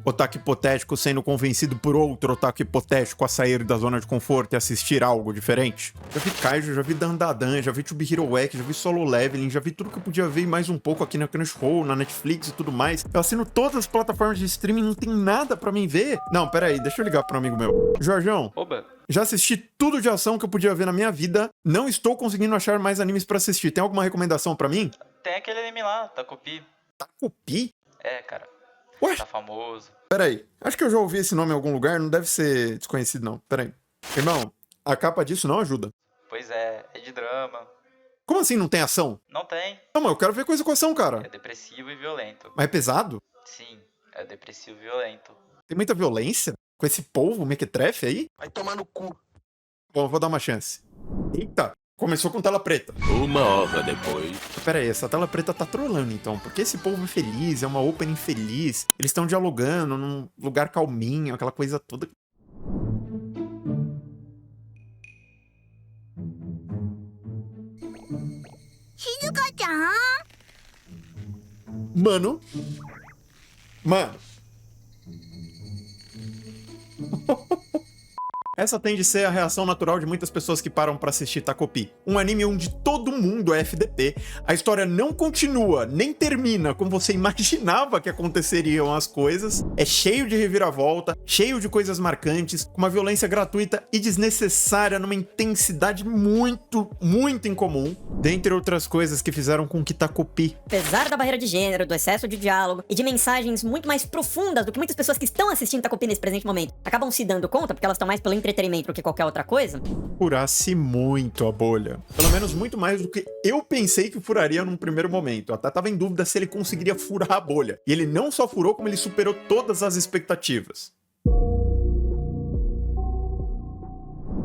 otaku hipotético sendo convencido por outro otaku hipotético a sair da zona de conforto e assistir algo diferente. Já vi Kaiju, já vi Dandadan, já vi To Be Hero X, já vi Solo Leveling, já vi tudo que eu podia ver e mais um pouco aqui na Crunchyroll, na Netflix e tudo mais. Eu assino todas as plataformas de streaming, não tem nada pra mim ver. Não, pera aí, deixa eu ligar pra um amigo meu. Jorjão. Oba. Já assisti tudo de ação que eu podia ver na minha vida. Não estou conseguindo achar mais animes pra assistir. Tem alguma recomendação pra mim? Tem aquele anime lá, Takopi. Takopi? É, cara. Ué? Tá famoso. Peraí, acho que eu já ouvi esse nome em algum lugar, não deve ser desconhecido não. Peraí. Irmão, a capa disso não ajuda. Pois é de drama. Como assim não tem ação? Não tem. Não, mas eu quero ver coisa com ação, É cara. depressivo e violento. Mas é pesado? Sim, é depressivo e violento. Tem muita violência? Com esse polvo mequetrefe aí? Vai tomar no cu. Bom, eu vou dar uma chance. Eita, começou com tela preta. 1 hora depois. Pera aí, essa tela preta tá trolando então, porque esse povo feliz, é uma opening feliz, eles estão dialogando num lugar calminho, aquela coisa toda. Mano. Essa tende a ser a reação natural de muitas pessoas que param pra assistir Takopi. Um anime onde todo mundo é FDP, a história não continua, nem termina como você imaginava que aconteceriam as coisas, é cheio de reviravolta, cheio de coisas marcantes, com uma violência gratuita e desnecessária numa intensidade muito, muito incomum, dentre outras coisas que fizeram com que Takopi, apesar da barreira de gênero, do excesso de diálogo e de mensagens muito mais profundas do que muitas pessoas que estão assistindo Takopi nesse presente momento acabam se dando conta, porque elas estão mais pelo entretenimento do que qualquer outra coisa, furasse muito a bolha. Pelo menos muito mais do que eu pensei que furaria num primeiro momento. Eu até tava em dúvida se ele conseguiria furar a bolha. E ele não só furou, como ele superou todas as expectativas.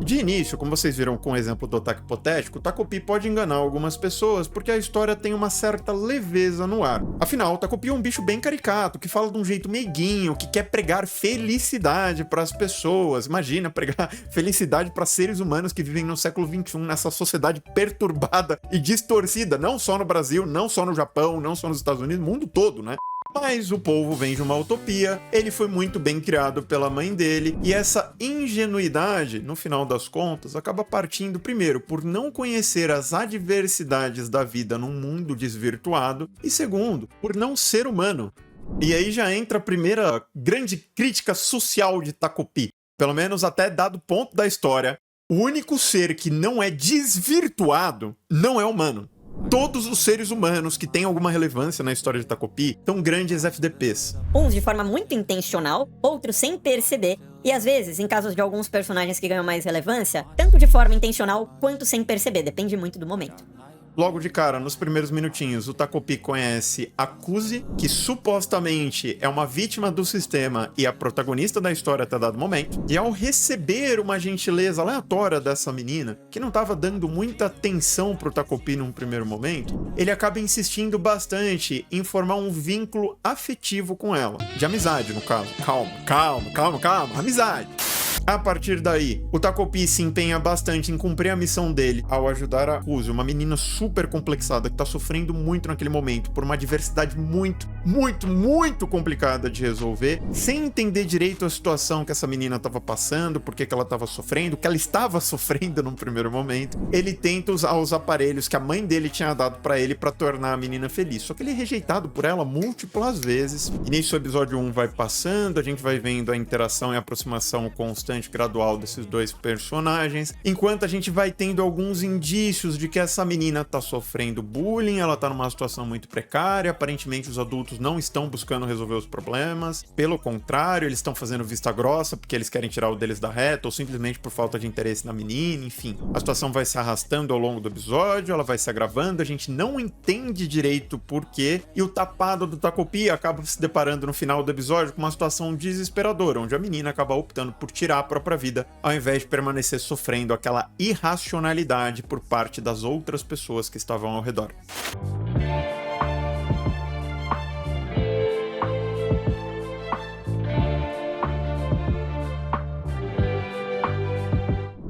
De início, como vocês viram com o exemplo do otaku hipotético, o Takopi pode enganar algumas pessoas porque a história tem uma certa leveza no ar. Afinal, o Takopi é um bicho bem caricato, que fala de um jeito meiguinho, que quer pregar felicidade para as pessoas. Imagina pregar felicidade para seres humanos que vivem no século XXI, nessa sociedade perturbada e distorcida, não só no Brasil, não só no Japão, não só nos Estados Unidos, no mundo todo, né? Mas o povo vem de uma utopia, ele foi muito bem criado pela mãe dele, e essa ingenuidade, no final das contas, acaba partindo primeiro por não conhecer as adversidades da vida num mundo desvirtuado, e segundo, por não ser humano. E aí já entra a primeira grande crítica social de Takopi, pelo menos até dado ponto da história, o único ser que não é desvirtuado não é humano. Todos os seres humanos que têm alguma relevância na história de Takopi são grandes FDPs. uns de forma muito intencional, outros sem perceber, e às vezes, em casos de alguns personagens que ganham mais relevância, tanto de forma intencional quanto sem perceber, depende muito do momento. Logo de cara, nos primeiros minutinhos, o Takopi conhece a Kuzi, que supostamente é uma vítima do sistema e a protagonista da história até dado momento. E ao receber uma gentileza aleatória dessa menina, que não estava dando muita atenção pro Takopi num primeiro momento, ele acaba insistindo bastante em formar um vínculo afetivo com ela. De amizade, no caso. Calma. Amizade. A partir daí, o Takopi se empenha bastante em cumprir a missão dele ao ajudar a Kuzi, uma menina super complexada que tá sofrendo muito naquele momento por uma diversidade muito complicada de resolver, sem entender direito a situação que essa menina tava passando, por que ela tava sofrendo, que ela estava sofrendo num primeiro momento. Ele tenta usar os aparelhos que a mãe dele tinha dado pra ele pra tornar a menina feliz, só que ele é rejeitado por ela múltiplas vezes. E nisso o episódio 1 vai passando, a gente vai vendo a interação e a aproximação constante, gradual desses dois personagens, enquanto a gente vai tendo alguns indícios de que essa menina tá sofrendo bullying, ela tá numa situação muito precária, aparentemente os adultos não estão buscando resolver os problemas, pelo contrário, eles estão fazendo vista grossa porque eles querem tirar o deles da reta, ou simplesmente por falta de interesse na menina, enfim. A situação vai se arrastando ao longo do episódio, ela vai se agravando, a gente não entende direito o porquê, e o tapado do Takopi acaba se deparando no final do episódio com uma situação desesperadora, onde a menina acaba optando por tirar a própria vida, ao invés de permanecer sofrendo aquela irracionalidade por parte das outras pessoas que estavam ao redor.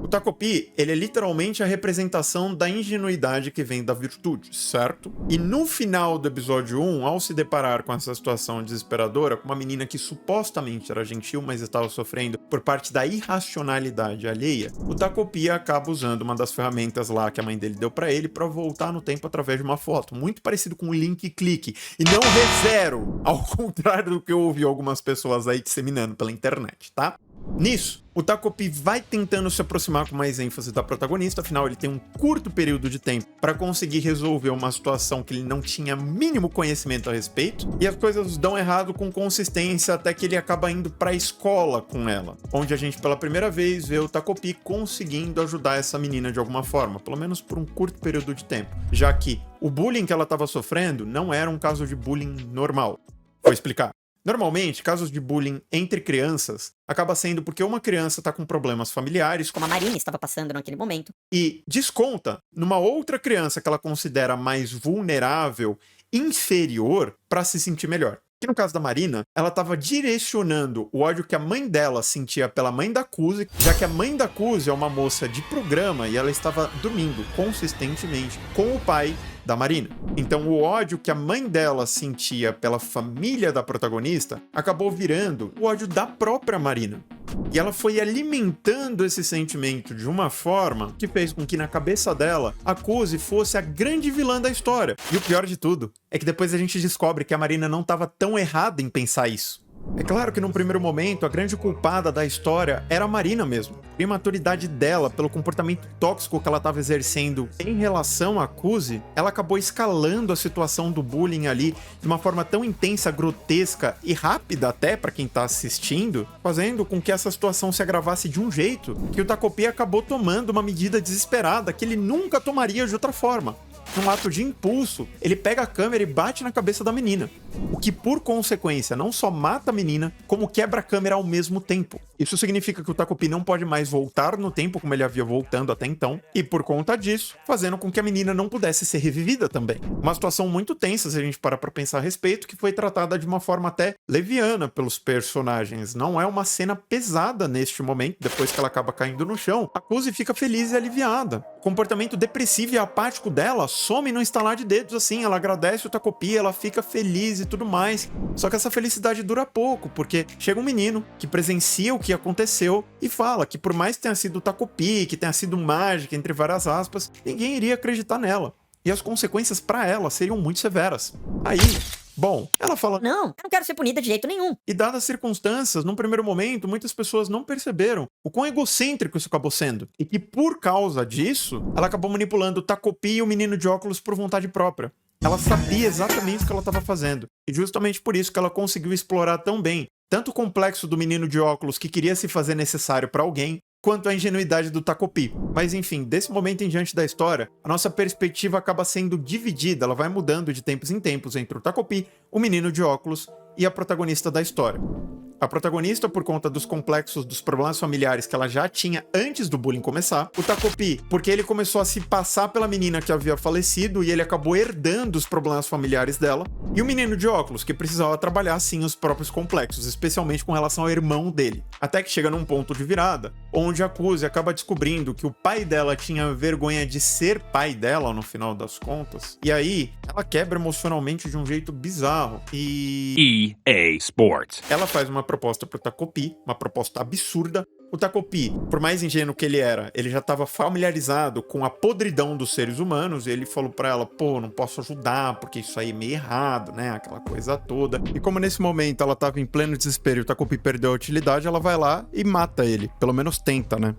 Takopi, ele é literalmente a representação da ingenuidade que vem da virtude, certo? E no final do episódio 1, ao se deparar com essa situação desesperadora, com uma menina que supostamente era gentil, mas estava sofrendo por parte da irracionalidade alheia, o Takopi acaba usando uma das ferramentas lá que a mãe dele deu pra ele pra voltar no tempo através de uma foto, muito parecido com o link clique, e não ReZero, ao contrário do que eu ouvi algumas pessoas aí disseminando pela internet, tá? Nisso, o Takopi vai tentando se aproximar com mais ênfase da protagonista, afinal ele tem um curto período de tempo para conseguir resolver uma situação que ele não tinha mínimo conhecimento a respeito, e as coisas dão errado com consistência até que ele acaba indo para a escola com ela, onde a gente pela primeira vez vê o Takopi conseguindo ajudar essa menina de alguma forma, pelo menos por um curto período de tempo, já que o bullying que ela estava sofrendo não era um caso de bullying normal. Vou explicar. Normalmente, casos de bullying entre crianças acaba sendo porque uma criança está com problemas familiares, Como a Marina estava passando naquele momento. e desconta numa outra criança que ela considera mais vulnerável, inferior, para se sentir melhor. Que no caso da Marina, ela estava direcionando o ódio que a mãe dela sentia pela mãe da Kuzi, já que a mãe da Kuzi é uma moça de programa e ela estava dormindo consistentemente com o pai da Marina. Então o ódio que a mãe dela sentia pela família da protagonista acabou virando o ódio da própria Marina. E ela foi alimentando esse sentimento de uma forma que fez com que na cabeça dela a Kuzi fosse a grande vilã da história. E o pior de tudo é que depois a gente descobre que a Marina não estava tão errada em pensar isso. É claro que num primeiro momento a grande culpada da história era a Marina mesmo. A imaturidade dela, pelo comportamento tóxico que ela estava exercendo em relação a Kuzi, ela acabou escalando a situação do bullying ali de uma forma tão intensa, grotesca e rápida até para quem tá assistindo, fazendo com que essa situação se agravasse de um jeito que o Takopi acabou tomando uma medida desesperada que ele nunca tomaria de outra forma. Num ato de impulso, ele pega a câmera e bate na cabeça da menina, o que por consequência não só mata a menina, como quebra a câmera ao mesmo tempo. Isso significa que o Takopi não pode mais voltar no tempo como ele havia voltando até então, e por conta disso, fazendo com que a menina não pudesse ser revivida também. Uma situação muito tensa se a gente parar pra pensar a respeito, que foi tratada de uma forma até leviana pelos personagens. Não é uma cena pesada neste momento, depois que ela acaba caindo no chão, a Kuzi fica feliz e aliviada. O comportamento depressivo e apático dela some no estalar de dedos assim, ela agradece o Takopi, ela fica feliz e tudo mais. Só que essa felicidade dura pouco, porque chega um menino que presencia o que aconteceu e fala que por mais que tenha sido o Takopi, que tenha sido mágica, entre várias aspas, ninguém iria acreditar nela. E as consequências pra ela seriam muito severas. Aí, bom, ela fala: Não, eu não quero ser punida de jeito nenhum. e dadas as circunstâncias, num primeiro momento, muitas pessoas não perceberam o quão egocêntrico isso acabou sendo. E que por causa disso, ela acabou manipulando o Takopi e o menino de óculos por vontade própria. Ela sabia exatamente o que ela estava fazendo. E justamente por isso que ela conseguiu explorar tão bem tanto o complexo do menino de óculos que queria se fazer necessário para alguém, quanto a ingenuidade do Takopi. Mas enfim, desse momento em diante da história, a nossa perspectiva acaba sendo dividida, ela vai mudando de tempos em tempos entre o Takopi, o menino de óculos e a protagonista da história. A protagonista, por conta dos complexos dos problemas familiares que ela já tinha antes do bullying começar. O Takopi, porque ele começou a se passar pela menina que havia falecido e ele acabou herdando os problemas familiares dela. E o menino de óculos, que precisava trabalhar sim os próprios complexos, especialmente com relação ao irmão dele. Até que chega num ponto de virada, onde a Kuzi acaba descobrindo que o pai dela tinha vergonha de ser pai dela no final das contas. E aí, ela quebra emocionalmente de um jeito bizarro. E EA Sports. ela faz uma proposta pro Takopi, uma proposta absurda. O Takopi, por mais ingênuo que ele era, ele já estava familiarizado com a podridão dos seres humanos, e ele falou pra ela: pô, não posso ajudar, porque isso aí é meio errado, né, aquela coisa toda. E como nesse momento ela tava em pleno desespero e o Takopi perdeu a utilidade, ela vai lá e mata ele, pelo menos tenta, né.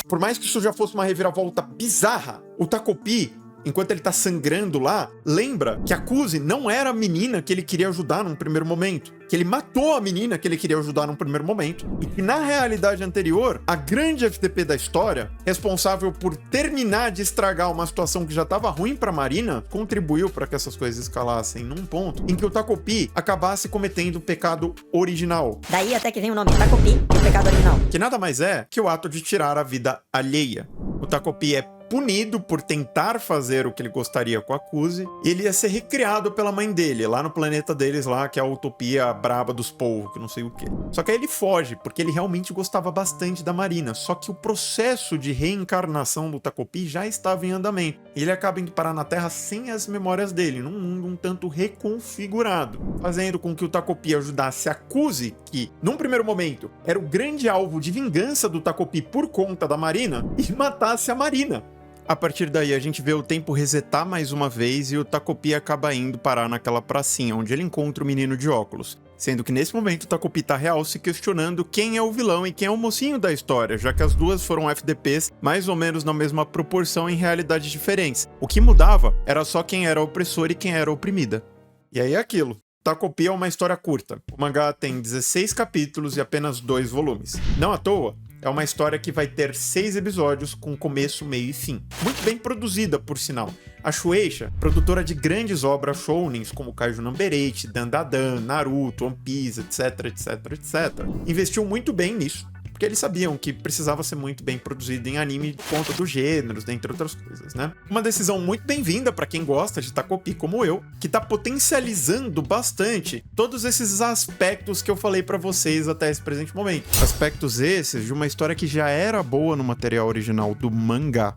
Por mais que isso já fosse uma reviravolta bizarra, o Takopi, enquanto ele tá sangrando lá, lembra que a Kuzi não era a menina que ele queria ajudar num primeiro momento. Que ele matou a menina que ele queria ajudar num primeiro momento. E que na realidade anterior, a grande FTP da história, responsável por terminar de estragar uma situação que já tava ruim pra Marina, contribuiu para que essas coisas escalassem num ponto em que o Takopi acabasse cometendo o pecado original. Daí até que vem o nome Takopi e o pecado original. Que nada mais é que o ato de tirar a vida alheia. O Takopi é punido por tentar fazer o que ele gostaria com a Kuzi, e ele ia ser recriado pela mãe dele, lá no planeta deles lá, que é a utopia braba dos povos, que não sei o quê. Só que aí ele foge, porque ele realmente gostava bastante da Marina, só que o processo de reencarnação do Takopi já estava em andamento, e ele acaba indo parar na Terra sem as memórias dele, num mundo um tanto reconfigurado, fazendo com que o Takopi ajudasse a Kuzi, que, num primeiro momento, era o grande alvo de vingança do Takopi por conta da Marina, e matasse a Marina. A partir daí a gente vê o tempo resetar mais uma vez e o Takopi acaba indo parar naquela pracinha, onde ele encontra o menino de óculos. Sendo que nesse momento o Takopi tá real se questionando quem é o vilão e quem é o mocinho da história, já que as duas foram FDPs mais ou menos na mesma proporção em realidades diferentes. O que mudava era só quem era opressor e quem era oprimida. E aí é aquilo. Takopi é uma história curta. O mangá tem 16 capítulos e apenas 2 volumes. Não à toa, é uma história que vai ter 6 episódios com começo, meio e fim. Muito bem produzida, por sinal. A Shueisha, produtora de grandes obras shounens como Kaiju Number 8, Dandadan, Naruto, One Piece, etc, investiu muito bem nisso, porque eles sabiam que precisava ser muito bem produzido em anime por conta dos gêneros, dentre outras coisas, né? Uma decisão muito bem-vinda para quem gosta de Takopi como eu, que tá potencializando bastante todos esses aspectos que eu falei para vocês até esse presente momento. Aspectos esses de uma história que já era boa no material original do mangá.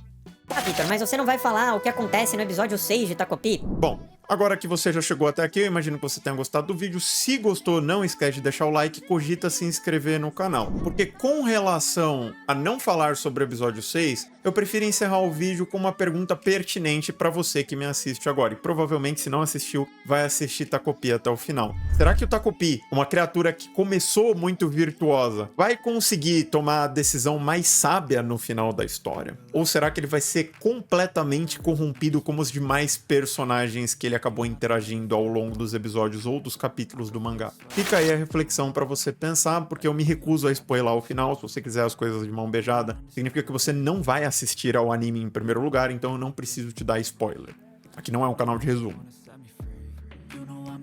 Tá, Victor, mas você não vai falar o que acontece no episódio 6 de Takopi? Bom, agora que você já chegou até aqui, eu imagino que você tenha gostado do vídeo. Se gostou, não esquece de deixar o like e cogita se inscrever no canal. Porque com relação a não falar sobre o episódio 6, eu prefiro encerrar o vídeo com uma pergunta pertinente para você que me assiste agora. E provavelmente, se não assistiu, vai assistir Takopi até o final. Será que o Takopi, uma criatura que começou muito virtuosa, vai conseguir tomar a decisão mais sábia no final da história? Ou será que ele vai ser completamente corrompido como os demais personagens que ele acabou interagindo ao longo dos episódios ou dos capítulos do mangá? Fica aí a reflexão pra você pensar, porque eu me recuso a spoiler o final. Se você quiser as coisas de mão beijada, significa que você não vai assistir ao anime em primeiro lugar, então eu não preciso te dar spoiler. Aqui não é um canal de resumo.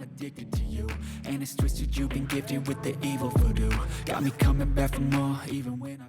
Addicted to you, and it's twisted. You've been gifted with the evil voodoo. Got me coming back for more, even when I